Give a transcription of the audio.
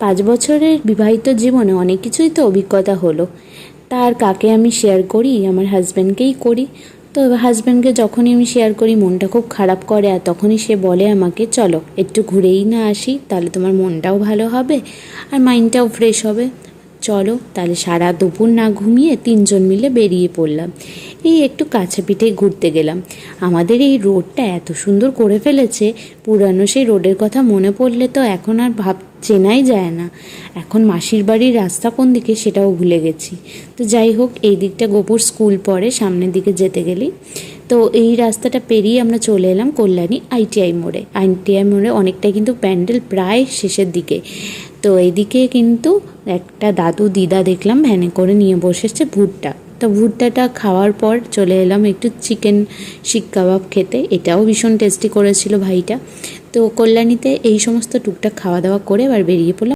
5 বছরের বিবাহিত জীবনে অনেক কিছুই তো অভিজ্ঞতা হলো। তার কাকে আমি শেয়ার করি? আমার হাজব্যান্ডকেই করি। তো হাজব্যান্ডকে যখনই আমি শেয়ার করি মনটা খুব খারাপ করে, আর তখনই সে বলে আমাকে, চলো একটু ঘুরেই না আসি, তাহলে তোমার মনটাও ভালো হবে আর মাইন্ডটাও ফ্রেশ হবে। চলো তাহলে সারা দুপুর না ঘুমিয়ে 3 জন মিলে বেরিয়ে পড়লাম। এই একটু কাছে পিঠে ঘুরতে গেলাম। আমাদের এই রোডটা এত সুন্দর করে ফেলেছে, পুরানো সেই রোডের কথা মনে পড়লে তো এখন আর চেনাই যায় না। এখন মাসির বাড়ির রাস্তা কোন দিকে সেটাও ভুলে গেছি। তো যাই হোক, এই দিকটা গোপুর স্কুল পড়ে, সামনের দিকে যেতে গেলেই তো এই রাস্তাটা পেরিয়ে আমরা চলে এলাম কল্যাণী আইটিআই মোড়ে। আইটিআই মোড়ে অনেকটাই কিন্তু প্যান্ডেল প্রায় শেষের দিকে। তো এইদিকে কিন্তু একটা দাদু দিদা দেখলাম ভ্যানে করে নিয়ে বসেছে ভুট্টা। তো ভুট্টাটা খাওয়ার পর চলে এলাম একটু চিকেন শিক কাবাব খেতে। এটাও ভীষণ টেস্টি করেছিল ভাইটা। তো কল্যাণীতে এই সমস্ত টুকটাক খাওয়া দাওয়া করে এবার বেরিয়ে পড়লাম